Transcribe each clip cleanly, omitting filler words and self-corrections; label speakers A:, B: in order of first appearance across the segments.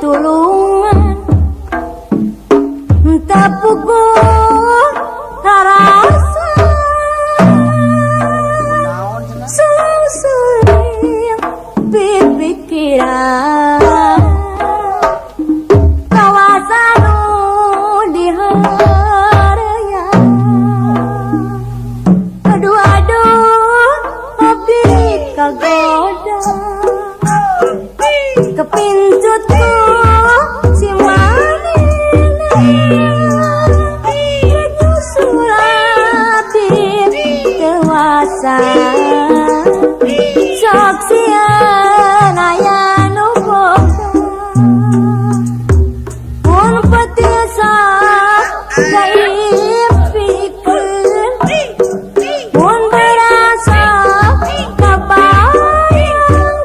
A: tulungan tak pukul rasa seling pikiran kawasan di haraya aduh hobi kagoda kepintutku si manila nyusulati dewasa saksian aya nu boga mun petiasa gaipikeun mun berasa kabayang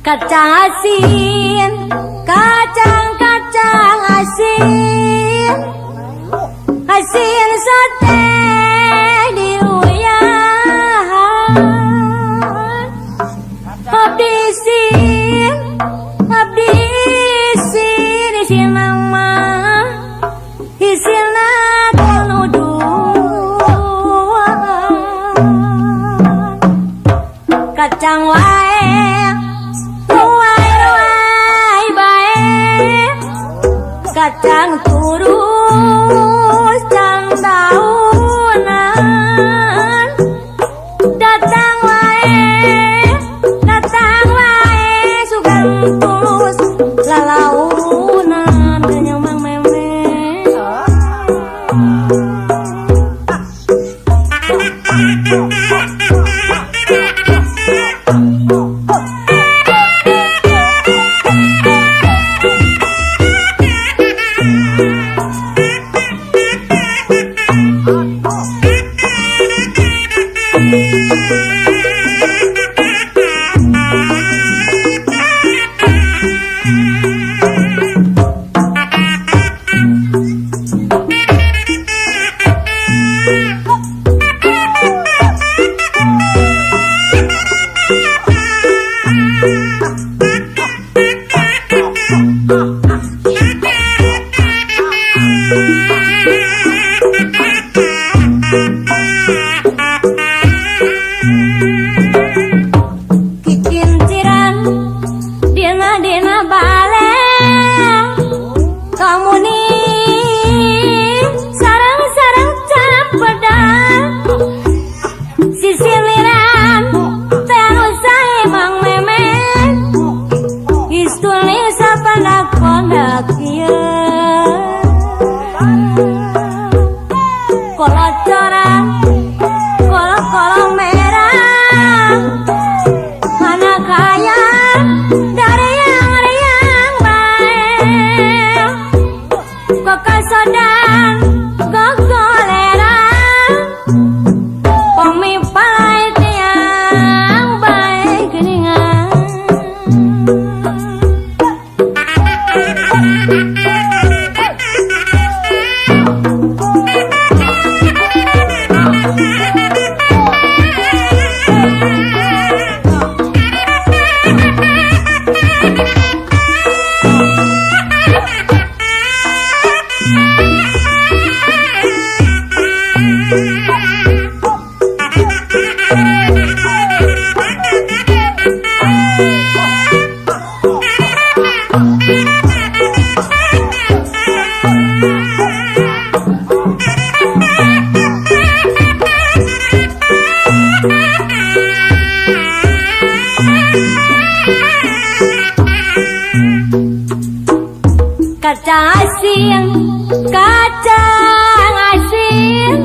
A: Kacang asin, kacang asin, asin sate diuyahan. Abdi isin isin nama, isin nuduhan. Kacang wae kacang turus can daunan datang wae sugan tulus lalaunan kenyang mang meme Kikinciran dina bale kamu nih sarang capedan sisiliran terus emang memen istuli sapandak ieu kolocoran kolong merah mana kaya dari yang riang baik kok kasodan gogoleran pemipalai tiang baik geningan kacang asin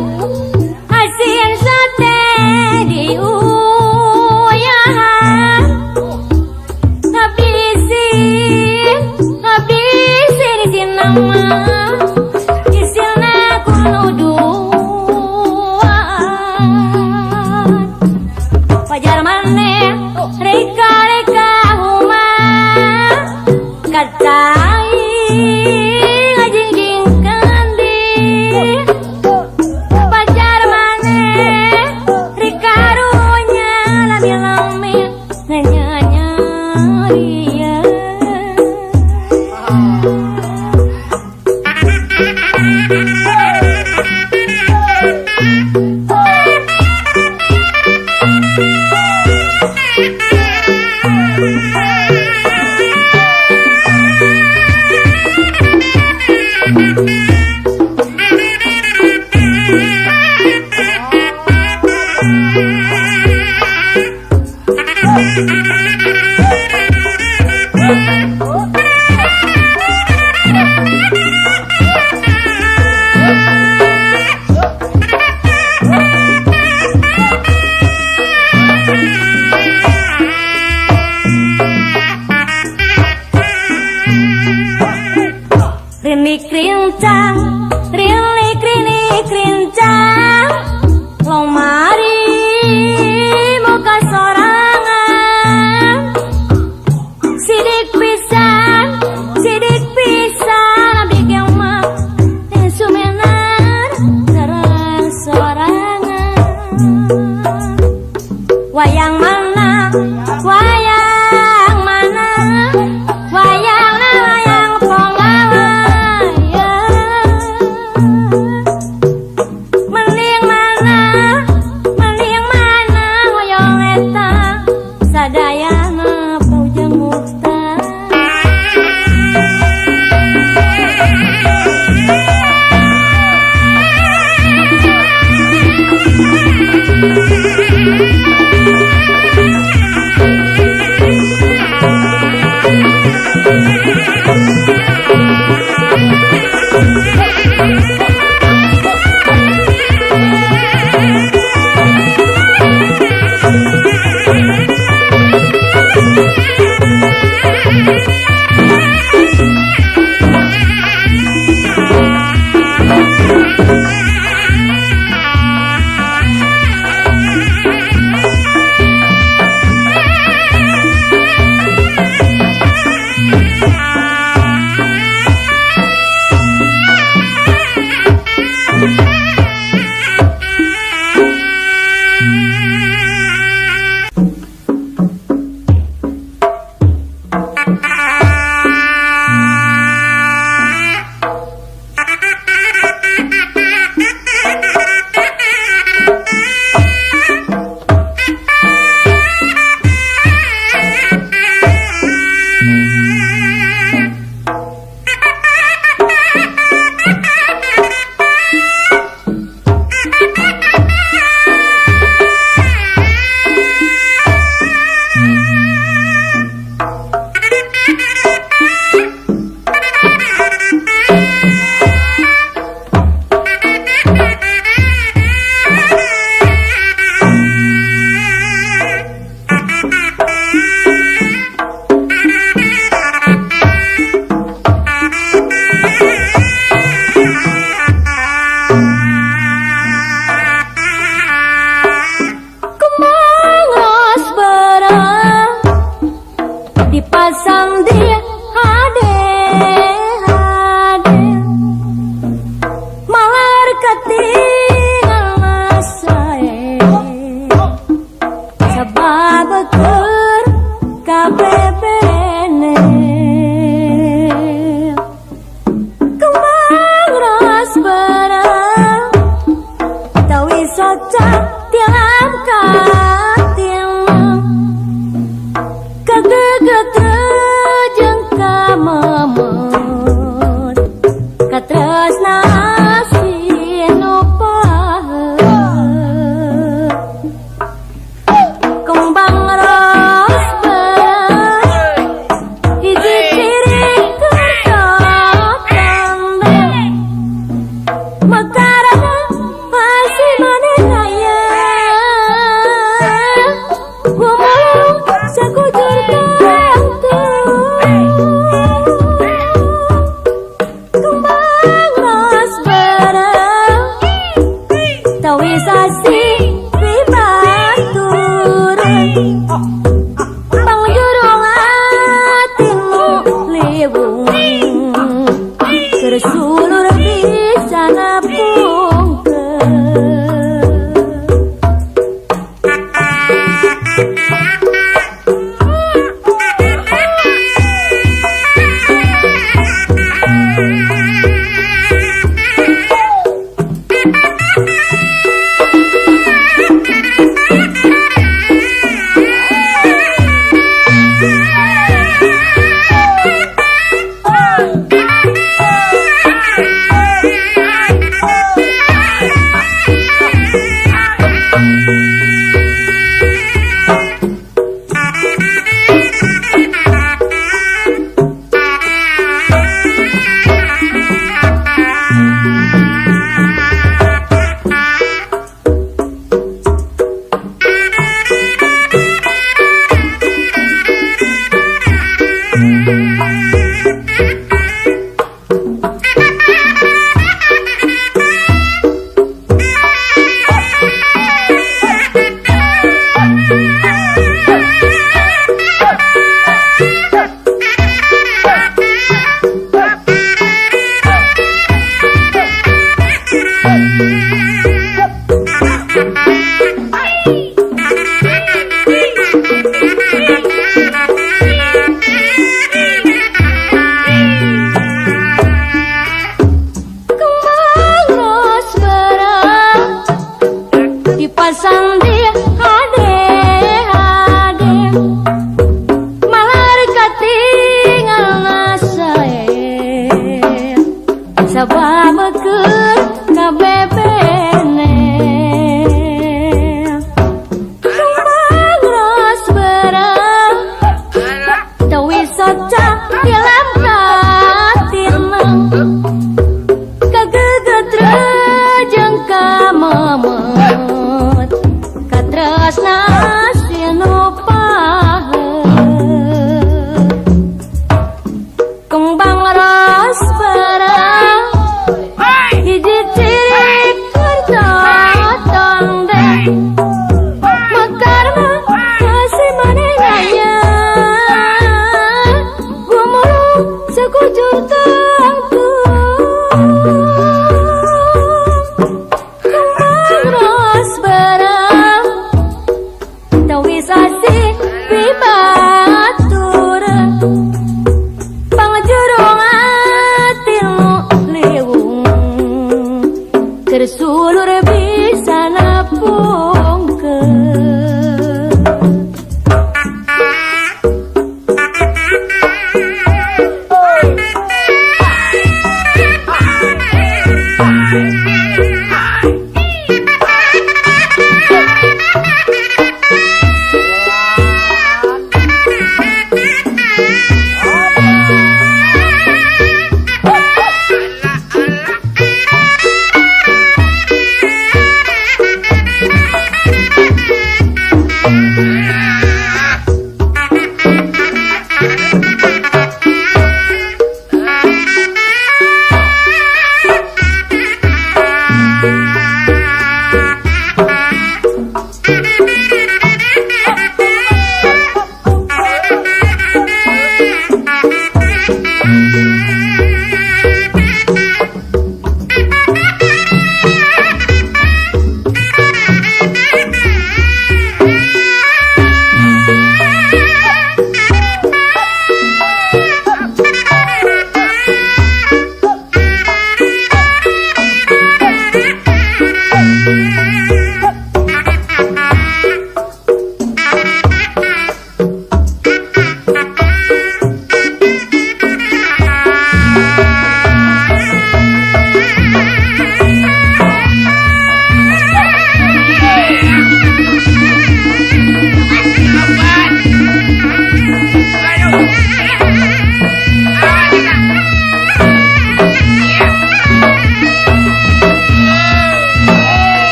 A: wayang mana wayang mana wayang na wayang ponggawa ya mending mana wayang eta sadayana paujang mukta dipasang di hade malar ketinggal masae sabab keur kabebene kembang ras barang tawi saja tilam katilang ketrejeng kamemut katresna sinopaheut kembang ros barang hiji ciri kertotandeng mekarana masih manehaya gumulung sakujur kembang ros barang tawi sasi ribaturan pangjurung atimu liwung kersulur bisa napungkeun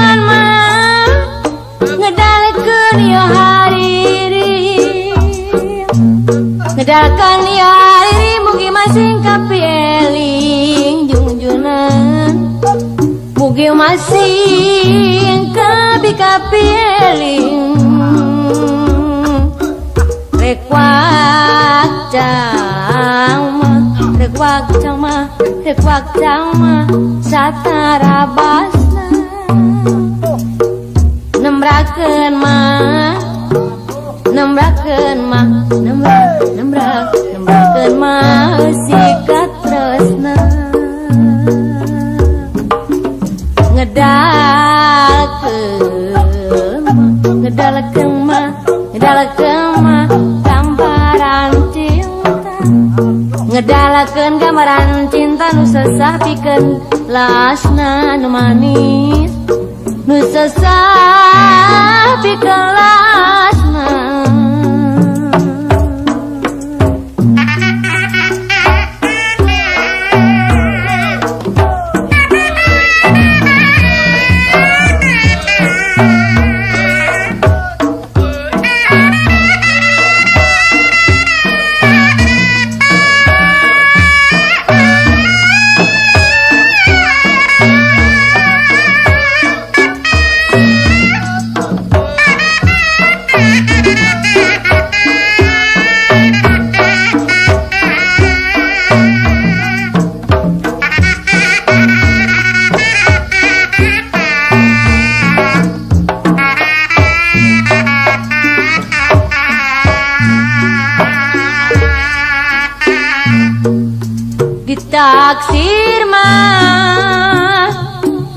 A: nembrakeun mah ngedalekeun ieu hariri ngedalekeun ieu hariri mugi masing kapieling junjunan mugi masing kapieling rek wakjang mah satara basna nembrakeun mah sikat tresna ngedalekeun mah gambaran cinta ngedalakeun gambaran cinta nu sesapikeun lasna nu manis nu sesapikeun lasna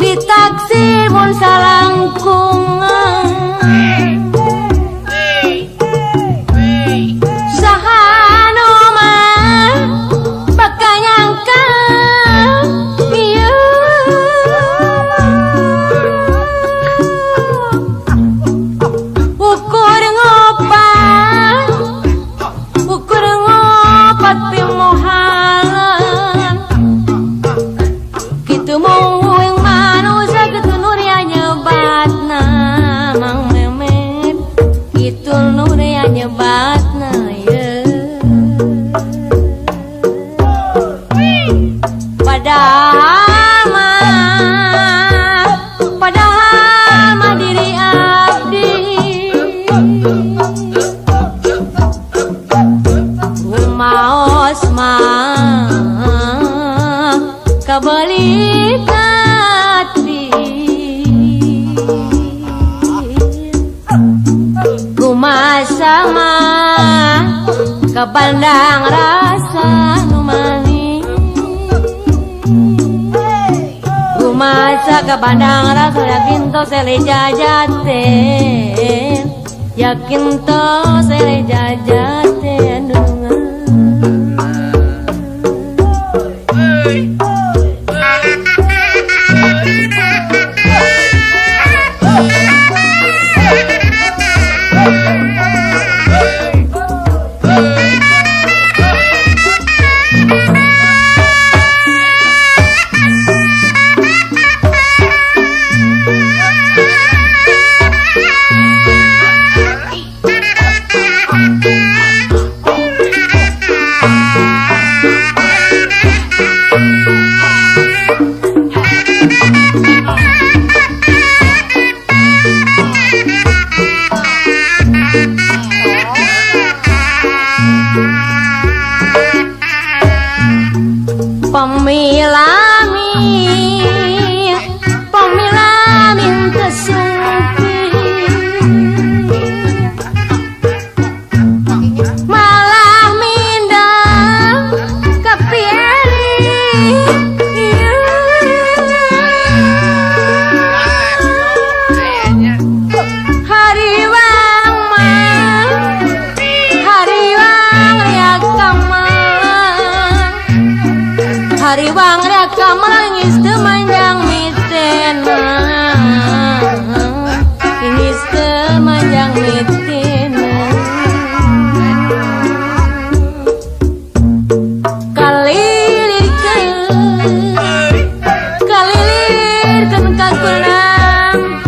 A: ditaksir mun salangkung sahanu mah bakal nyangka ieu ukur ngopat pimohalan kitu mung manusia kitu nuria nyebatna Mang Memet kitu nuria nyebatna ye padahal mah diri abdi maos mah kabalik hati kumasa mah kabandang rasa nu manis kumasa kabandang rasa yakin to sele jajaten yakin to sele jajaten Pemilamin kesungki malah mindang kepieli hariwang riak kamang ngis teu manjang miten ngis teu manjang miten kalilirkeun kakulang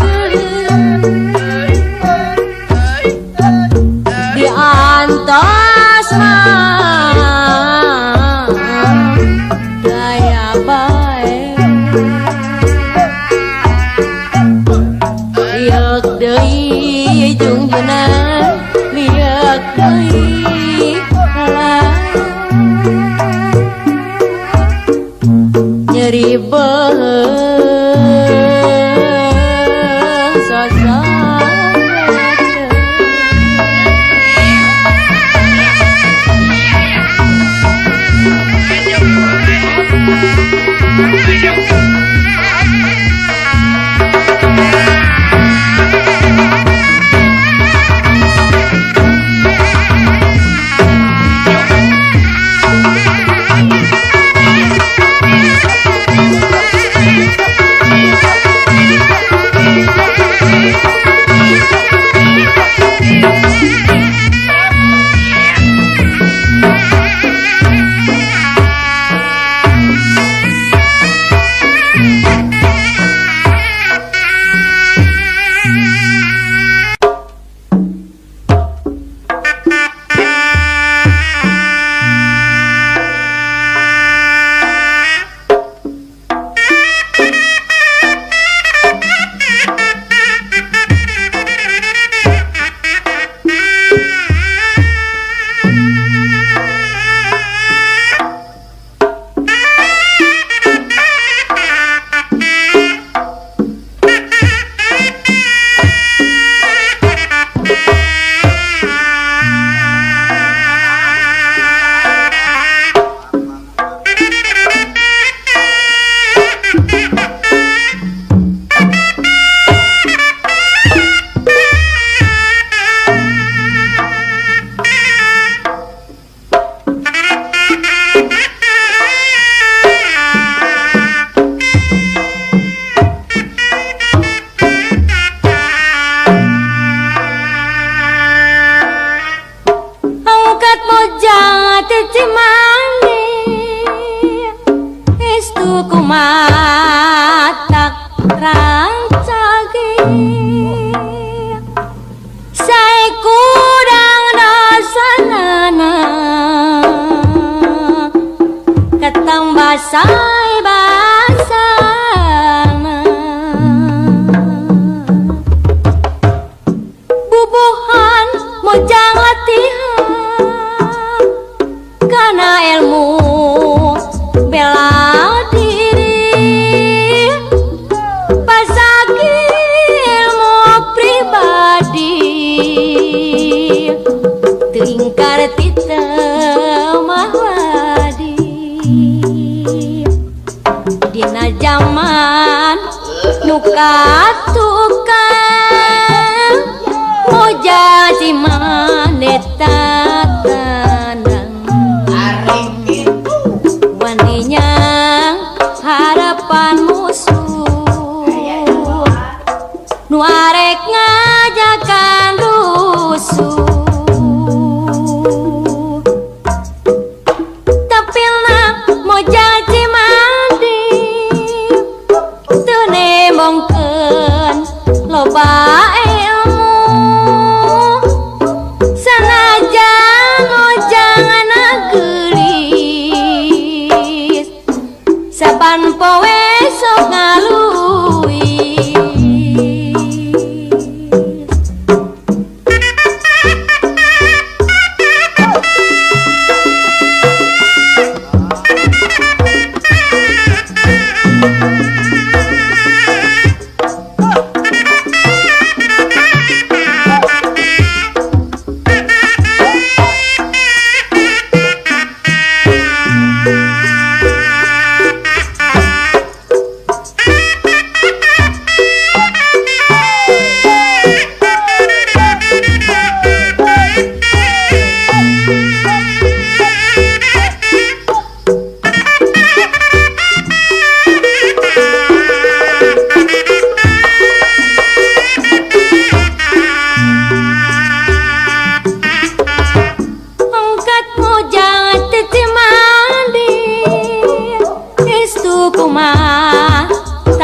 A: rancage saya kurang dosanana ketambah saya basana bubuhan mojang latihan karena ilmu bela diri pasagi ilmu pribadi tingkar titemah wadi dina zaman nukatukan moja si maneta tanang waninya harapan musuh nu arek ngajakan rusuh tapilna moja si mandi teu nemongkeun loba ilmu sanajan mojang gelis saban poe sok ngaluis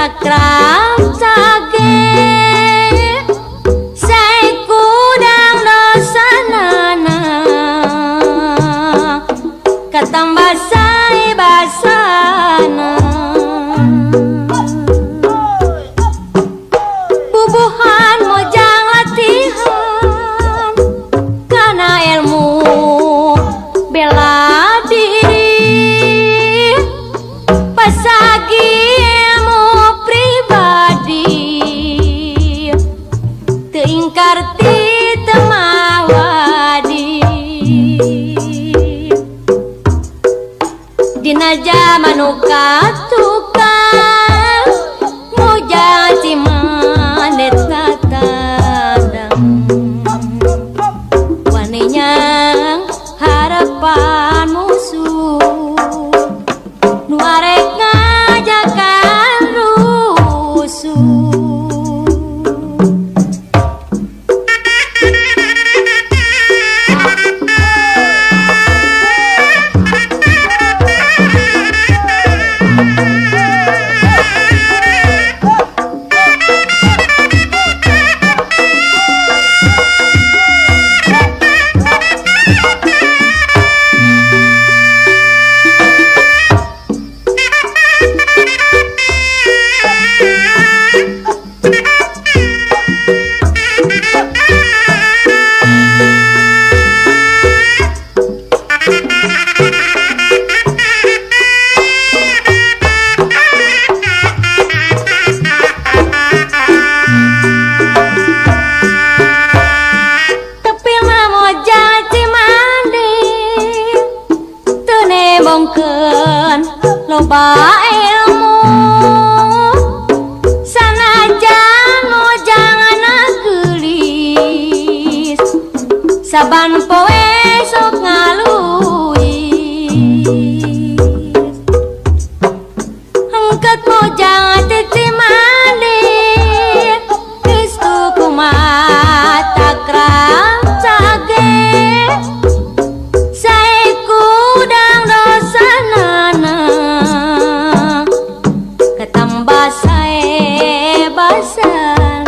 A: takram sage saya kudang dosanana katambah saya basana bubuhan mojang latihan karena ilmu bela diri pasagi tingkar titemah wadi dina zaman nu katukan moja si manetna tandang waninya harapan musuh nu arek ngajakan rusuh loba ilmu sanajan mojang gelis saban poe sok ngaluis angkat mojang titi manik istu kumat takram sage saya kudang dosanana ketambah saya pasan.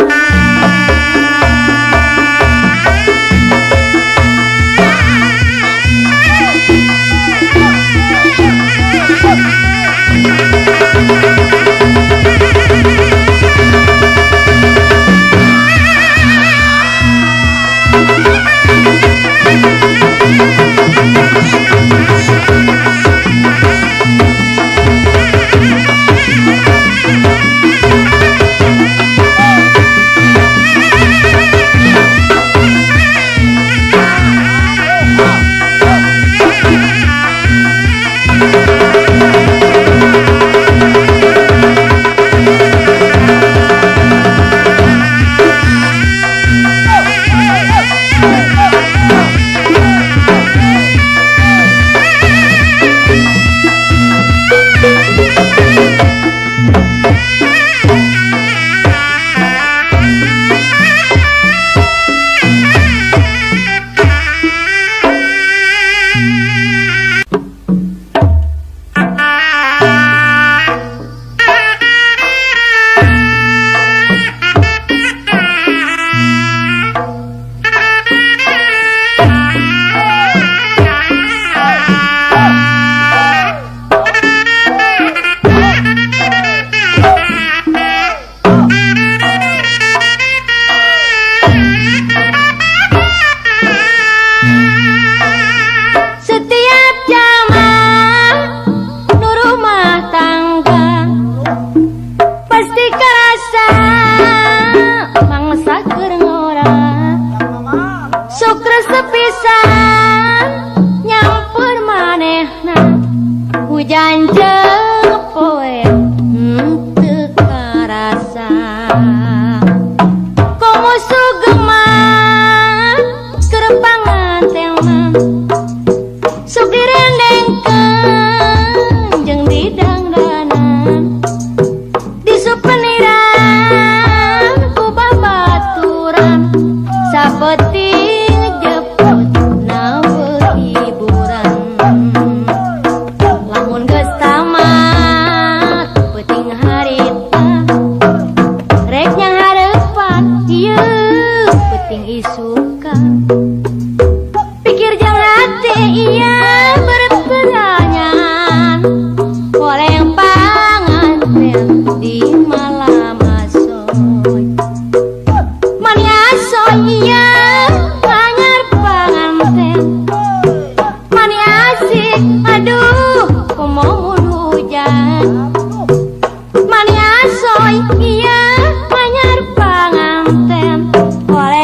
A: Hujan jepoe teu karasa komo sugema kerepangan teman sok direndengkeun jeung didangdanan disupeniran ku babaturan sapeting jeput nawe hiburan. Pikir jang hati ia berpertanyaan oleh panganten di malam asoy. Mani asoy ia anyar panganten mani asik aduh kumohon hujan. Mani asoy ia anyar panganten oleh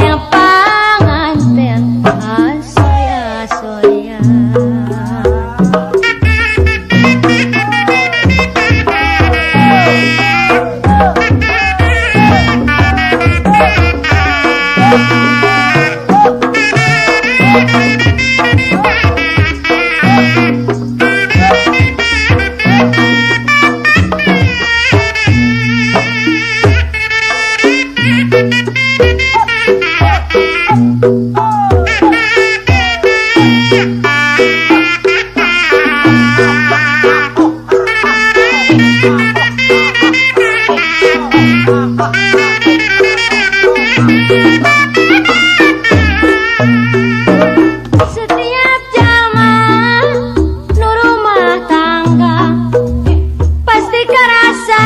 A: setiap zaman nu rumah tangga pasti karasa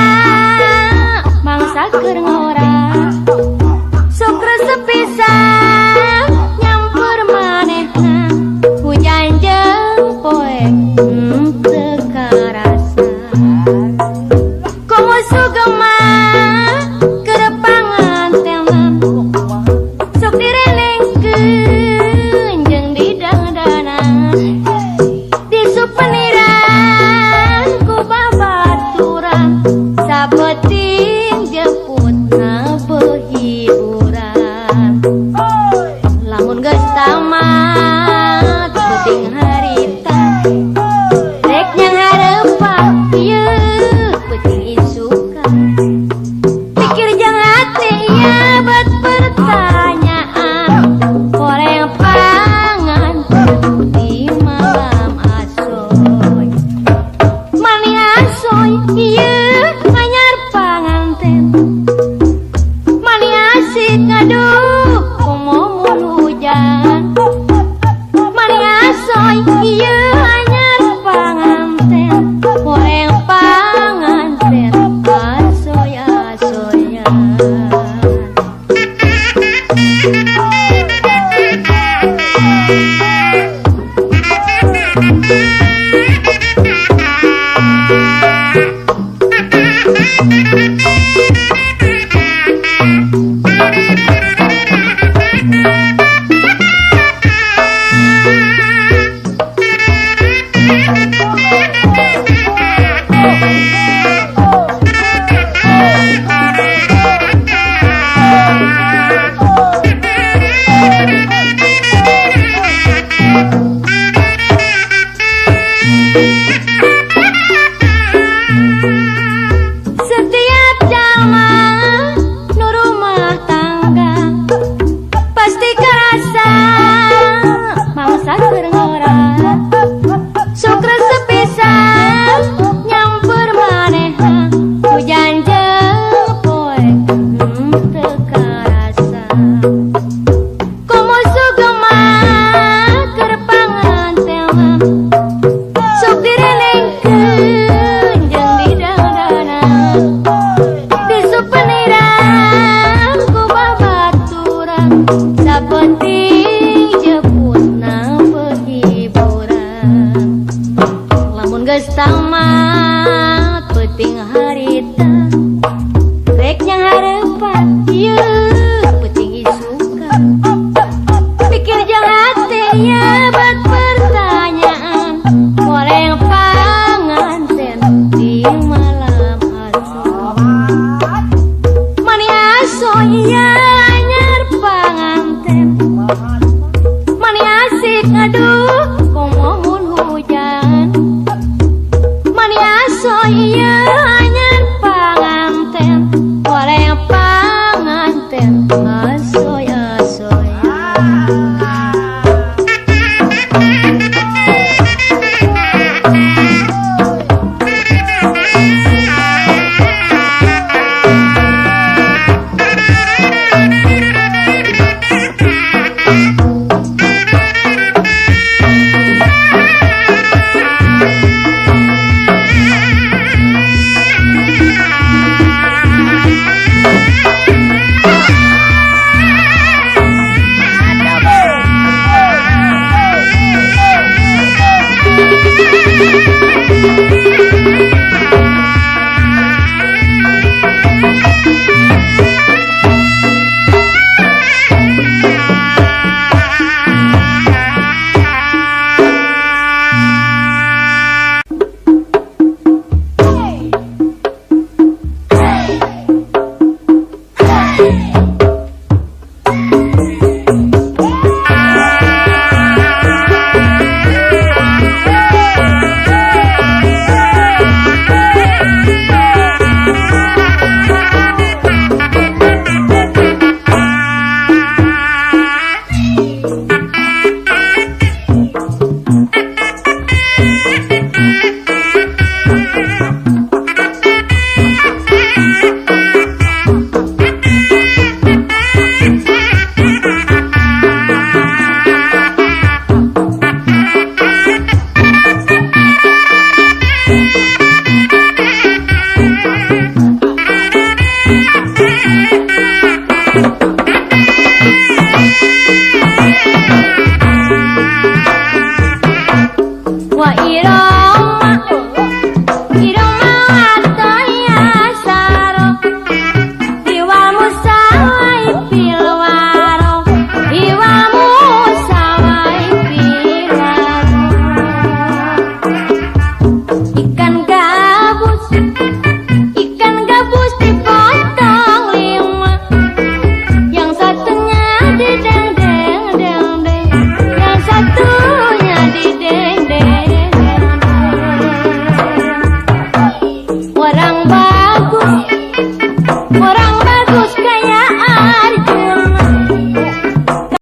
A: mangsa keur ngora sok resep pisan nyampur manehna hujan jeung poe teu karasa komo sugema kerepangan teman sok direlengkeun jeung didangdanan disupeniran ku babaturan sapeting jeput nabe hiburan. Lamun geus tamat peuting harita rek nyang hareupan ieu peuting isukan. Pikir jang hati ieu bet pertanyaan oleh panganten di malam asoy. Mani asoy ieu anyar panganten Setiap jalma nu rumah tangga pasti kerasa mangsa keur ngora sok resep pisan nyamper maneha hujan jeung poe teu karasa komo sugema keur panganten sok direnengkeun jeung didangdana disupenirang ku babaturan sapenting jeputna penghiburan lamun geus tamat peuting harita rek nyang hareupan ieu peuting isukan pikir jeung hate nya bat pertanyaan moleng panganten di malam asuh mani aso ieu anyar panganten mani asik aduh komo mun hujan mani aso ieu anyar panganten moleng panganten asoy-asoy.